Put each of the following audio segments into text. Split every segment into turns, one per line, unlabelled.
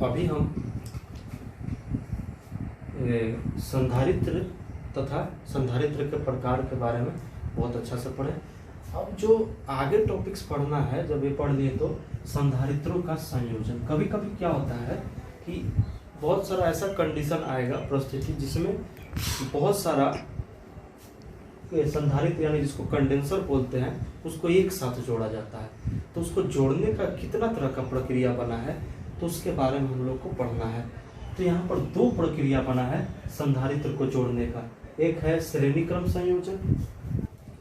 अभी हम संधारित्र तथा संधारित्र के प्रकार के बारे में बहुत अच्छा से पढ़े। अब जो आगे टॉपिक्स पढ़ना है, जब ये पढ़ लिए तो संधारित्रों का संयोजन। कभी कभी क्या होता है कि बहुत सारा ऐसा कंडीशन आएगा परिस्थिति जिसमें बहुत सारा संधारित्र यानी जिसको कंडेंसर बोलते हैं उसको एक साथ जोड़ा जाता है। तो उसको जोड़ने का कितना तरह का प्रक्रिया बना है तो उसके बारे में हम लोग को पढ़ना है। तो यहाँ पर दो प्रक्रिया बना है संधारित्र को जोड़ने का। एक है श्रेणी क्रम संयोजन,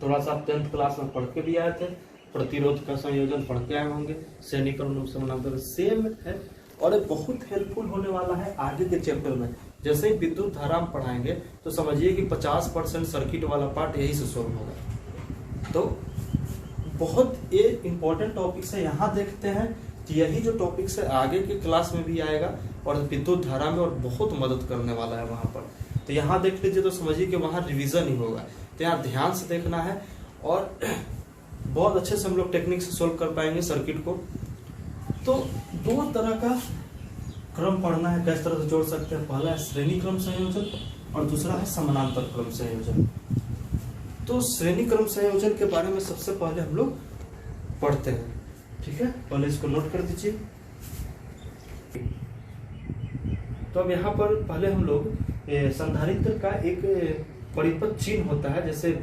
थोड़ा सा आप 10th क्लास में पढ़ के भी आए थे। प्रतिरोध का संयोजन पढ़ के आए होंगे। श्रेणी क्रम समानांतर सेम है और ये बहुत हेल्पफुल होने वाला है आगे के चैप्टर में। जैसे ही विद्युत धारा हम पढ़ाएंगे तो समझिए कि 50% सर्किट वाला पार्ट यही से सोल्व होगा। तो बहुत ये इंपॉर्टेंट टॉपिक्स है, यहाँ देखते हैं कि यही जो टॉपिक्स है आगे के क्लास में भी आएगा और विद्युत धारा में और बहुत मदद करने वाला है वहाँ पर। तो यहाँ देख लीजिए तो समझिए कि वहाँ रिवीजन ही होगा। तो यहाँ ध्यान से देखना है और बहुत अच्छे से हम लोग टेक्निक से सोल्व कर पाएंगे सर्किट को। तो दो तरह का क्रम पढ़ना है, किस तरह से जोड़ सकते हैं। पहला है श्रेणी क्रम संयोजन और दूसरा है समानांतर क्रम संयोजन। तो श्रेणी क्रम संयोजन के बारे में सबसे पहले हम लोग पढ़ते हैं, ठीक है। पहले इसको नोट कर दीजिए। तो अब यहाँ पर पहले हम लोग संधारित्र का एक परिपथ चिन्ह होता है, जैसे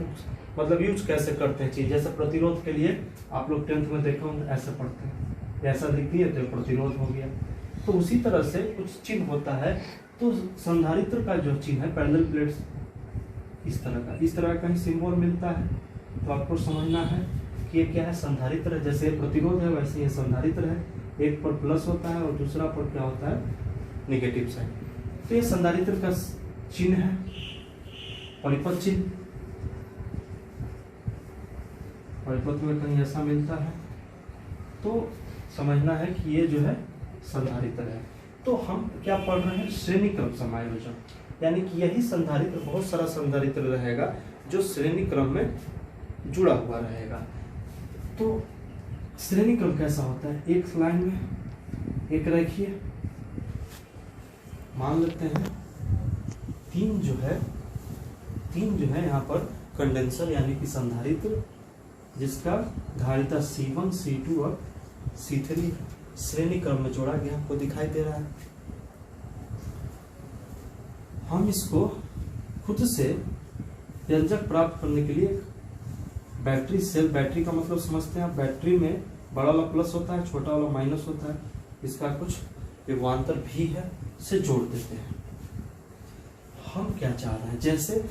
मतलब यूज कैसे करते हैं चीज। जैसे प्रतिरोध के लिए आप लोग 10th में देखो ऐसे पढ़ते हैं, ऐसा लिख दिए तो प्रतिरोध हो गया। तो उसी तरह से कुछ चिन्ह होता है। तो संधारित्र का जो चिन्ह है पैरेलल प्लेट्स इस तरह का ही सिंबल मिलता है। तो आपको समझना है कि ये क्या है, संधारित्र है। जैसे प्रतिरोध है वैसे ये संधारित्र है। एक पर प्लस होता है और दूसरा पर क्या होता है, नेगेटिव साइन। तो ये संधारित्र का चिन्ह है, परिपथ चिन्ह। परिपथ में कहीं ऐसा मिलता है तो समझना है कि ये जो है संधारित्र है। तो हम क्या पढ़ रहे हैं, श्रेणी क्रम समायोजन, यानी कि यही संधारित्र, बहुत सारा संधारित्र रहेगा जो श्रेणी क्रम में जुड़ा हुआ रहेगा। तो श्रेणी क्रम कैसा होता है, एक लाइन में एक रेखीय, मान लेते हैं तीन जो है यहाँ पर कंडेंसर यानी कि संधारित्र जिसका धारिता C1, C2 और C3 श्रेणी क्रम में जोड़ा गया, आपको दिखाई दे रहा है। हम इसको खुद से व्यंजक प्राप्त करने के लिए बैटरी सेल, बैटरी का मतलब समझते हैं आप, बैटरी में बड़ा वाला प्लस होता है, छोटा वाला माइनस होता है, इसका कुछ विभवांतर भी है, से जोड़ देते हैं। हम क्या चाह रहे हैं, जैसे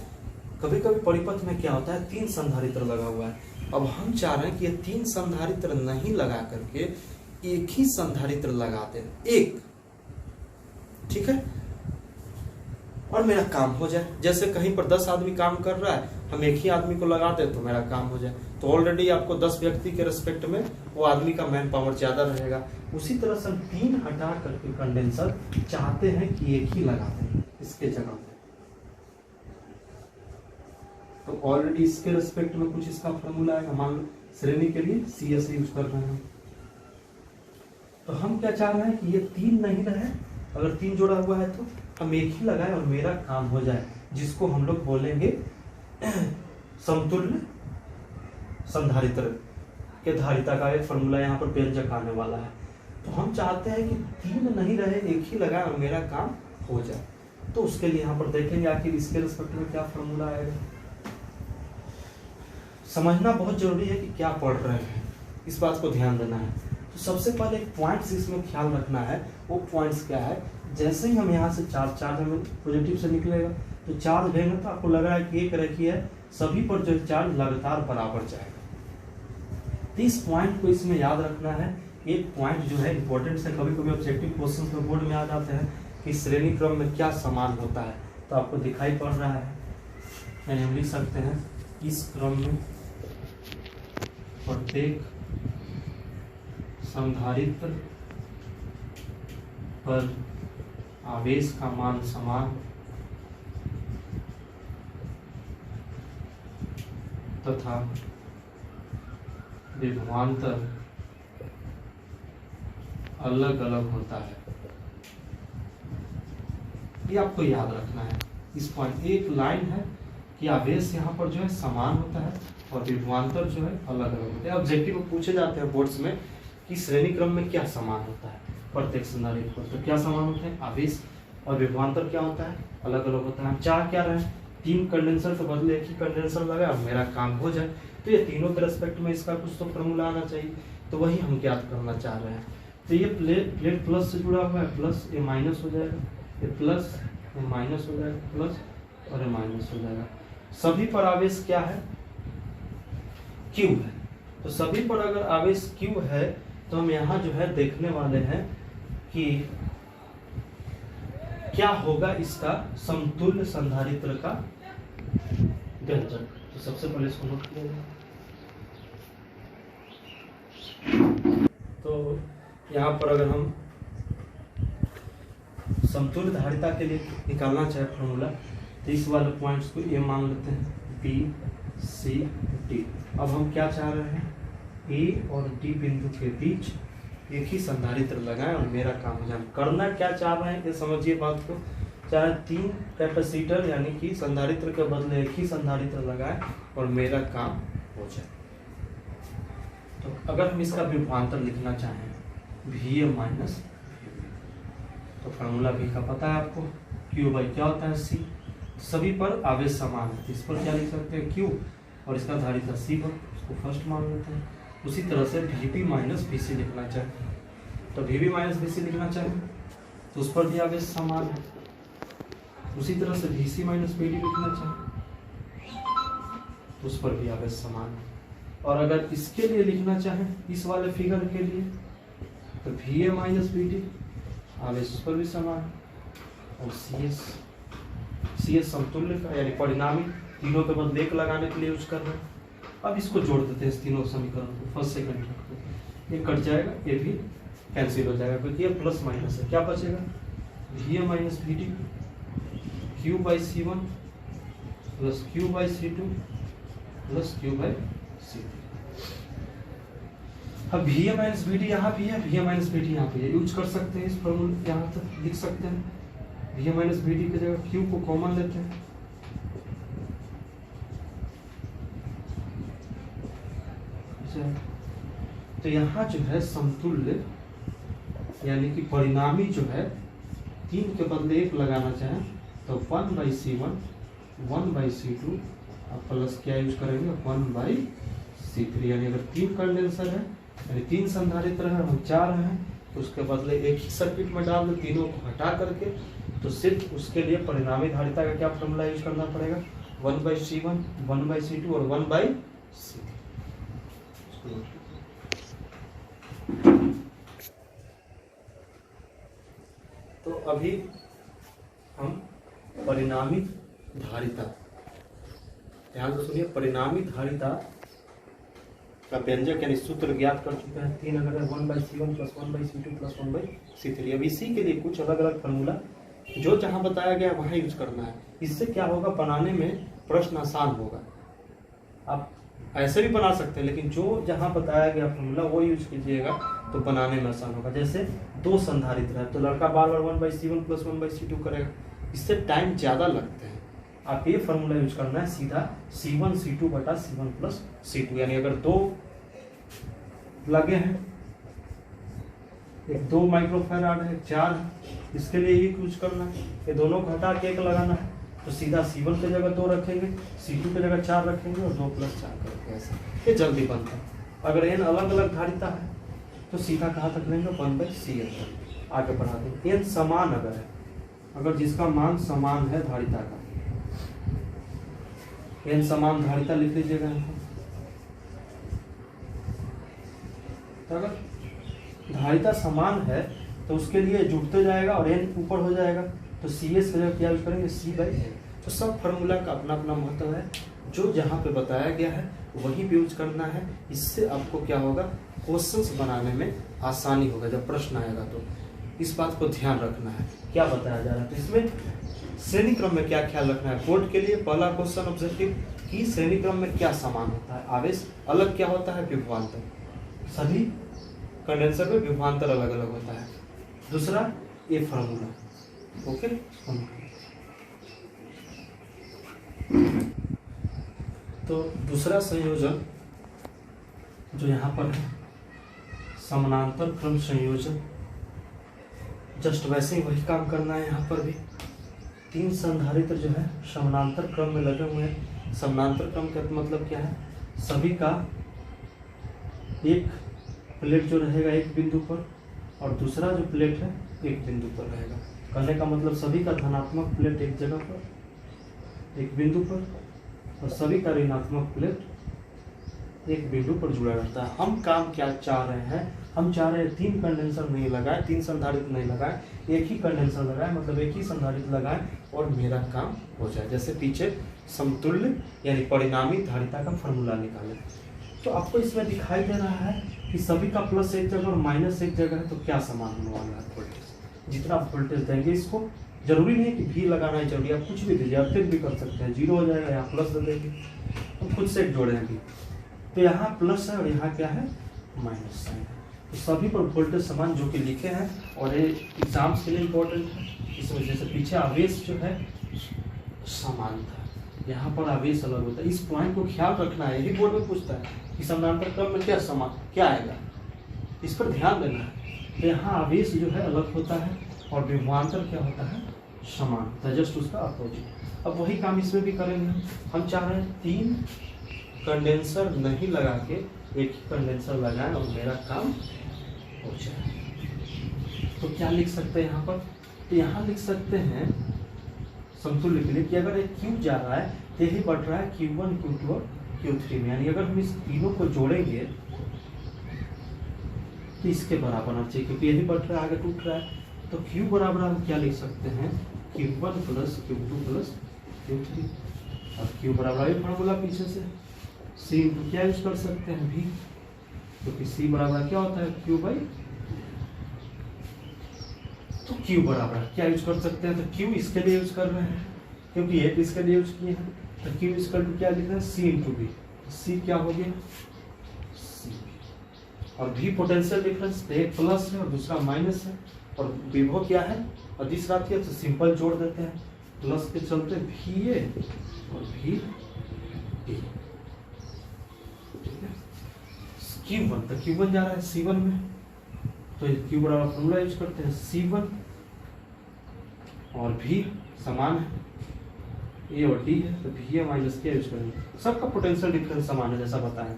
कभी कभी परिपथ में क्या होता है, 3 संधारित्र लगा हुआ है। अब हम चाह रहे हैं कि ये 3 संधारित्र नहीं लगा करके एक ही संधारित्र लगा दें, एक, ठीक है, और मेरा काम हो जाए। जैसे कहीं पर 10 आदमी काम कर रहा है, हम एक ही आदमी को लगा दें तो मेरा काम हो जाए। तो ऑलरेडी आपको 10 व्यक्ति के रिस्पेक्ट में वो आदमी का मैन पावर ज्यादा रहेगा। उसी तरह से हम 3 हटा करके कंडेंसर चाहते हैं कि एक ही लगा दें इसके जगह पे। तो ऑलरेडी इसके रिस्पेक्ट में कुछ इसका फॉर्मूला है, मान लो श्रेणी के लिए CS यूज कर रहे हैं। तो हम क्या चाह रहे हैं कि ये 3 नहीं रहे, अगर 3 जोड़ा हुआ है तो हम एक ही लगाए और मेरा काम हो जाए, जिसको हम लोग बोलेंगे समतुल्य संधारित्र के धारिता का एक फॉर्मूला यहाँ पर व्यंजक आने वाला है। तो हम चाहते हैं कि 3 नहीं रहे, एक ही लगाए और मेरा काम हो जाए। तो उसके लिए यहाँ पर देखेंगे आखिर इसके रिस्पेक्ट में क्या फॉर्मूला आएगा। समझना बहुत जरूरी है कि क्या पढ़ रहे हैं, इस बात को ध्यान देना है। तो सबसे पहले एक पॉइंट्स इसमें ख्याल रखना है। वो पॉइंट्स क्या है, जैसे ही हम यहाँ से चार्ज हमें पॉजिटिव से निकलेगा तो चार्ज देंगे तो आपको लग रहा है कि एक रेखीय है, सभी पर जो चार्ज लगातार बराबर जाएगा। तो इस पॉइंट को इसमें याद रखना है। एक पॉइंट जो है इंपॉर्टेंट है, कभी कभी ऑब्जेक्टिव क्वेश्चन में बोर्ड में आ जाते हैं कि श्रेणी क्रम में क्या समान होता है, तो आपको दिखाई पड़ रहा है। यानी हम लिख सकते हैं इस क्रम में प्रत्येक संधारित्र पर आवेश का मान समान तथा विभवांतर अलग अलग होता है। ये आपको याद रखना है। इस पॉइंट एक लाइन है कि आवेश यहाँ पर जो है समान होता है और विभवांतर जो है अलग अलग होते हैं। ऑब्जेक्टिव में पूछे जाते हैं बोर्ड्स में कि श्रेणी क्रम में क्या समान होता है प्रत्येक संधारित्र पर, तो क्या समान होते हैं, आवेश और विभवांतर क्या होता है, अलग अलग होता है। हम चाह क्या रहे हैं, 3 कंडेंसर के बदले एक ही कंडेंसर लगा और मेरा काम हो जाए, तो ये तीनों के रेस्पेक्ट में इसका कुछ तो फॉर्मूला आना चाहिए, तो वही हम ज्ञात करना चाह रहे हैं। तो ये प्लेट प्लस से जुड़ा हुआ है, प्लस ये माइनस हो जाएगा, ये प्लस ये माइनस हो जाएगा, प्लस और ये माइनस हो जाएगा। सभी पर आवेश क्या है, क्यू है। तो सभी पर अगर आवेश क्यू है तो हम यहाँ जो है देखने वाले हैं कि क्या होगा इसका समतुल्य संधारित्र का व्यंजक। तो सबसे पहले इसको नोट किया जाए। तो यहाँ पर अगर हम समतुल्य धारिता के लिए निकालना चाहे फॉर्मूला, तो इस वाले पॉइंट्स को ये मान लेते हैं बी सी डी। अब हम क्या चाह रहे हैं, ए और डी बिंदु के बीच एक ही संधारित्र लगाएं और मेरा काम हो जाए। करना क्या चाह रहे हैं ये समझिए बात को। चाहे 3 कैपेसिटर यानी कि संधारित्र के बदले एक ही संधारित्र लगाएं और मेरा काम हो जाए। तो अगर हम इसका विभवांतर लिखना चाहें वी ए माइनस, तो फार्मूला भी का पता है आपको, क्यू बाई क्या होता है सी। सभी पर आवेश समान है, इस पर क्या लिख सकते हैं क्यू, और इसका धारिता सी पर, उसको फर्स्ट मान लेते हैं। उसी तरह से वीपी माइनस वीसी लिखना चाहें, तो वीपी माइनस वीसी लिखना चाहें तो उस पर भी आवेश समान है। उसी तरह से वीसी माइनस वीडी लिखना चाहें तो उस पर भी आवेश समान है। और अगर इसके लिए लिखना चाहें इस वाले फिगर के लिए, तो V A minus V D आवेश उस पर भी समान है। और सी एस समतुल्य का यानी परिणामी, तीनों के बदले एक लगाने के लिए यूज कर रहे हैं। अब इसको जोड़ देते हैं, इस तीनों समीकरण को, फर्स्ट सेकंड ये कट जाएगा, ये भी कैंसिल हो जाएगा क्योंकि ये प्लस माइनस है। क्या बचेगा, V A minus V D Q by C one plus Q by C two plus Q by C three. अब V A minus V D यहाँ भी है, V A minus V D यहाँ पे है, यूज कर सकते हैं इस फॉर्मूले, यहाँ तक लिख सकते हैं। V A minus V D की जगह क्यू को कॉमन लेते हैं, तो यहाँ जो है समतुल्य यानी कि परिणामी जो है 3 के बदले 1 लगाना चाहें तो 1 by C one 1 by C two plus क्या यूज करेंगे 1 बाई सी थ्री। यानी अगर 3 कंडेंसर है यानी 3 संधारित्र है, हम 4 हैं, तो उसके बदले एक ही सर्किट में डाल दो, तीनों को हटा करके, तो सिर्फ उसके लिए परिणामी धारिता का क्या फॉर्मूला यूज करना पड़ेगा, 1 by C one 1 by C two और 1 बाई सी थ्री। तो अभी हम परिणामी धारिता, ध्यान से सुनिए, परिणामी धारिता का व्यंजक यानी सूत्र ज्ञात कर चुके हैं। 3 अगर 1 by C one plus 1 by C two plus 1 by C three. अब इसी के लिए कुछ अलग अलग फार्मूला जो जहां बताया गया वहां यूज करना है। इससे क्या होगा, बनाने में प्रश्न आसान होगा। आप ऐसे भी बना सकते हैं, लेकिन जो जहां बताया गया फॉर्मूला वो यूज कीजिएगा तो बनाने में आसान होगा। जैसे 2 संधारित्र है तो लड़का बार बार 1 by C one plus 1 by C two करेगा, इससे टाइम ज़्यादा लगते हैं। आप ये फॉर्मूला यूज करना है सीधा C1 C2 बटा C1 प्लस C2। यानी अगर 2 लगे हैं, एक 2 माइक्रोफैराड है, 4 है, इसके लिए ये यूज करना है। ये दोनों को हटा के 1 लगाना है, तो सीधा C1 की जगह 2 रखेंगे, C2 की जगह 4 रखेंगे और 2 प्लस 4 करेंगे। ऐसे ये जल्दी बनता है। अगर n अलग अलग धारिता है तो सीधा कहाँ तक लेंगे, 1 बाई सी एन तक आगे बढ़ा देंगे। n समान अगर है, अगर जिसका मान समान है धारिता का, n समान धारिता लिख लीजिएगा। तो अगर धारिता समान है तो उसके लिए जुड़ते जाएगा और n ऊपर हो जाएगा, तो सी एस की जगह क्या यूज करेंगे, सी बाई एन। तो सब फार्मूला का अपना अपना महत्व है, जो जहाँ पे बताया गया है वहीं पे यूज करना है। इससे आपको क्या होगा, क्वेश्चंस बनाने में आसानी होगा जब प्रश्न आएगा। तो इस बात को ध्यान रखना है क्या बताया जा रहा है। तो इसमें श्रेणी क्रम में क्या ख्याल रखना है, बोर्ड के लिए पहला क्वेश्चन ऑब्जेक्टिव कि श्रेणी क्रम में क्या समान होता है, आवेश अलग क्या होता है, विभवांतर, सभी कंडेंसर में विभवांतर अलग अलग होता है। दूसरा ये फार्मूला, ओके। तो दूसरा संयोजन जो यहाँ पर है समानांतर क्रम संयोजन, जस्ट वैसे ही वही काम करना है। यहाँ पर भी 3 संधारित्र जो है समानांतर क्रम में लगे हुए हैं। समानांतर क्रम का मतलब क्या है, सभी का एक प्लेट जो रहेगा एक बिंदु पर और दूसरा जो प्लेट है एक बिंदु पर रहेगा। कहने का मतलब सभी का धनात्मक प्लेट एक जगह पर एक बिंदु पर और सभी का ऋणात्मक प्लेट एक बिंदु पर जुड़ा रहता है। हम काम क्या चाह रहे हैं, हम चाह रहे हैं 3 कंडेंसर नहीं लगाए, 3 संधारित्र नहीं लगाए, एक ही कंडेंसर लगाए, मतलब एक ही संधारित्र लगाए और मेरा काम हो जाए। जैसे पीछे समतुल्य यानी परिणामी धारिता का फॉर्मूला निकाले। तो आपको इसमें दिखाई दे रहा है कि सभी का प्लस एक जगह और माइनस एक जगह है, तो क्या समान होने वाला है वोल्टेज। जितना वोल्टेज देंगे इसको, जरूरी नहीं कि भी लगाना है, जरूरी आप कुछ भी दीजिए, आप फिर भी कर सकते हैं, 0 हो जाएगा, यहाँ प्लस दे देंगे। हम खुद से जोड़े हैं अभी, तो यहाँ प्लस है और यहाँ क्या है माइनस साइन है। तो सभी पर वोल्टेज समान जो कि लिखे हैं और ये एग्जाम्स के लिए इम्पोर्टेंट है, इस वजह से पीछे आवेश जो है समान था, यहाँ पर आवेश अलग होता है। इस पॉइंट को ख्याल रखना है, यही बोर्ड में पूछता है कि समानांतर क्रम में क्या समान क्या आएगा, इस पर ध्यान देना है। तो यहाँ आवेश जो है अलग होता है और विभवांतर क्या होता है समान होता है, जस्ट उसका अपोजिट। अब वही काम इसमें भी करेंगे। हम चाह रहे हैं 3 कंडेंसर नहीं लगा के एक ही कंडेंसर लगाएं और मेरा काम हो जाए। तो क्या लिख सकते हैं यहाँ पर, तो यहाँ लिख सकते हैं समतुल्य के लिए कि अगर एक क्यू जा रहा है तो यही बढ़ रहा है Q1 Q2 और Q3 में, यानी अगर हम इस तीनों को जोड़ेंगे तो इसके बराबर आना चाहिए, क्योंकि यही बढ़ रहा है आगे टूट रहा है। तो Q बराबर हम क्या लिख सकते हैं Q1 plus Q2 plus Q3 और Q बराबर ये फॉर्मूला पीछे से C इंटू क्या यूज कर सकते हैं V, क्योंकि C बराबर क्या होता है Q बाई, तो Q बराबर क्या यूज कर सकते हैं, तो Q इसके लिए यूज कर रहे हैं क्योंकि एक इसके लिए यूज किए हैं, तो Q इसका क्या लिख रहे हैं C इंटू V। C क्या हो गया C, और V पोटेंशियल डिफरेंस, एक प्लस है और दूसरा माइनस है और विभव क्या है और तीसरा क्या, तो सिंपल जोड़ देते हैं, प्लस के चलते VA और VD। Q1 तो Q1 जा रहा है C1 में, तो Q बराबर फॉर्मूला यूज करते हैं C1 और V समान है, A और D है, तो VA माइनस क्या यूज करेंगे, सबका पोटेंशियल डिफरेंस समान है जैसा बताया,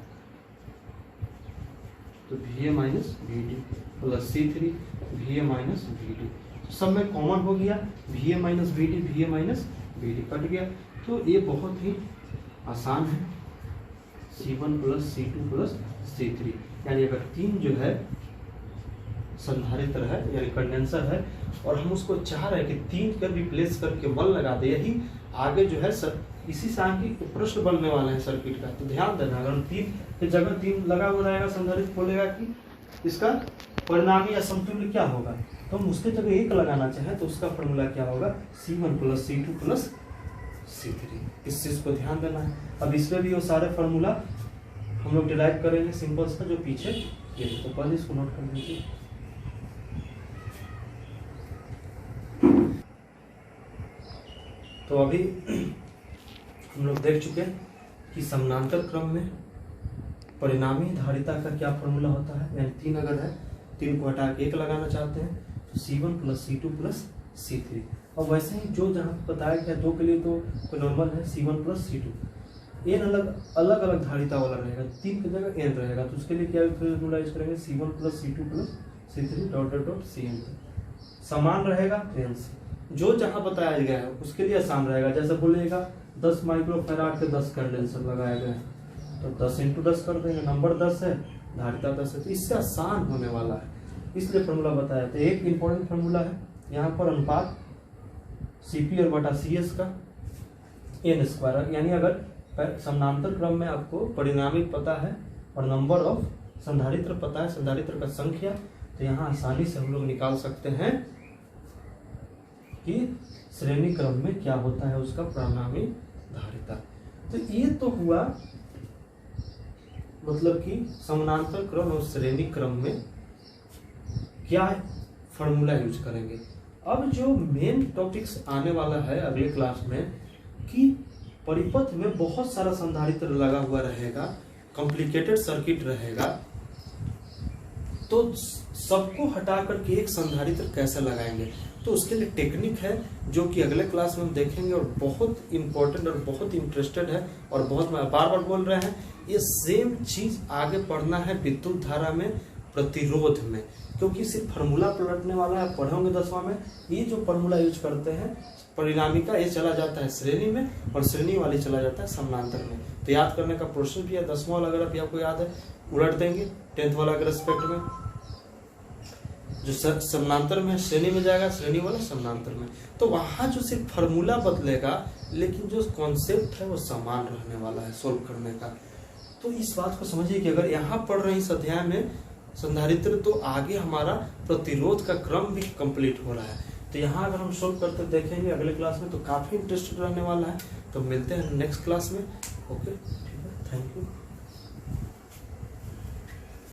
तो VA minus VD plus C3 VA minus VD, तो सब में कॉमन हो गया, VA minus VD VA minus VD cut गया। तो ये बहुत ही आसान है, C1 plus C2 plus C3, यानी अगर 3 जो है संधारित्र है यानी कंडेंसर है और हम उसको चाह रहे हैं कि 3 कर रिप्लेस करके 1 लगा दे, यही आगे जो है सर इसी से आगे प्रश्न बनने वाले हैं सर्किट का। तो ध्यान देना, अगर हम 3 की जगह 3 लगा हुआ रहेगा संधारित्र, बोलेगा कि इसका परिणामी या समतुल्य क्या होगा, तो हम उसके जगह 1 लगाना चाहें तो उसका फॉर्मूला क्या होगा C1 plus C2 plus C3। इस चीज को ध्यान देना है। अब इसमें भी वो सारे फॉर्मूला हम लोग डिराइव करेंगे सिंपल सा जो पीछे ये, तो पहले इसको नोट कर लीजिए। तो अभी हम लोग देख चुके हैं कि समानांतर क्रम में परिणामी धारिता का क्या फॉर्मूला होता है, यानी 3 अगर है 3 को हटा के 1 लगाना चाहते हैं तो C1 plus C2 plus C3। और वैसे ही जो जहाँ बताया गया 2 के लिए तो कोई नॉर्मल है C1 प्लस C2, n अलग अलग धारिता वाला रहेगा, 3 की जगह n रहेगा, तो उसके लिए क्या फॉर्मूला यूज करेंगे C1 plus C2 plus C3 dot dot dot CN। समान रहेगा n से, जो जहाँ बताया गया है उसके लिए आसान रहेगा। जैसे बोलेगा 10 माइक्रोफैराड के 10 कंडेंसर लगाए गए तो 10 इंटू 10 कर देंगे, नंबर 10 है धारिता 10 है, तो इससे आसान होने वाला है, इसलिए फॉर्मूला बताया। तो एक इंपॉर्टेंट फॉर्मूला है यहाँ पर अनुपात CP और बटा CS का n स्क्वायर, यानी अगर समानांतर क्रम में आपको परिणामी पता है और नंबर ऑफ संधारित्र पता है, संधारित्र का संख्या, तो यहाँ आसानी से हम लोग निकाल सकते हैं कि श्रेणी क्रम में क्या होता है उसका परिणामी धारिता। तो ये तो हुआ मतलब कि समानांतर क्रम और श्रेणी क्रम में क्या फॉर्मूला यूज करेंगे। अब जो मेन टॉपिक्स आने वाला है अगले क्लास में कि परिपथ में बहुत सारा संधारित्र लगा हुआ रहेगा, कॉम्प्लिकेटेड सर्किट रहेगा, तो सबको हटा करके एक संधारित्र कैसे लगाएंगे, तो उसके लिए टेक्निक है जो कि अगले क्लास में हम देखेंगे और बहुत इंपॉर्टेंट और बहुत इंटरेस्टेड है और बहुत बार बार बोल रहे हैं ये सेम चीज आगे पढ़ना है विद्युत धारा में, प्रतिरोध में, क्योंकि सिर्फ फार्मूला पलटने वाला है, पढ़ोगे 10वां में ये जो फार्मूला यूज करते हैं परिणामी का ये चला जाता है श्रेणी में और श्रेणी वाली चला जाता है समानांतर में। तो याद करने का प्रोसेस भी है, 10वां वाला अगर भी आपको याद है उलट देंगे, 10th वाला के रेस्पेक्ट में जो समानांतर में श्रेणी में जाएगा, श्रेणी वाला समानांतर में, तो वहां जो सिर्फ फार्मूला बदलेगा लेकिन जो कॉन्सेप्ट है वो समान रहने वाला है सोल्व करने का। तो इस बात को समझिए कि अगर यहाँ पढ़ रहे हैं इस अध्याय में संधारित्र तो आगे हमारा प्रतिरोध का क्रम भी कंप्लीट हो रहा है। तो यहाँ अगर हम सोल्व करते देखेंगे अगले क्लास में तो काफी इंटरेस्टेड रहने वाला है। तो मिलते हैं नेक्स्ट क्लास में। ओके, ठीक है, थैंक यू।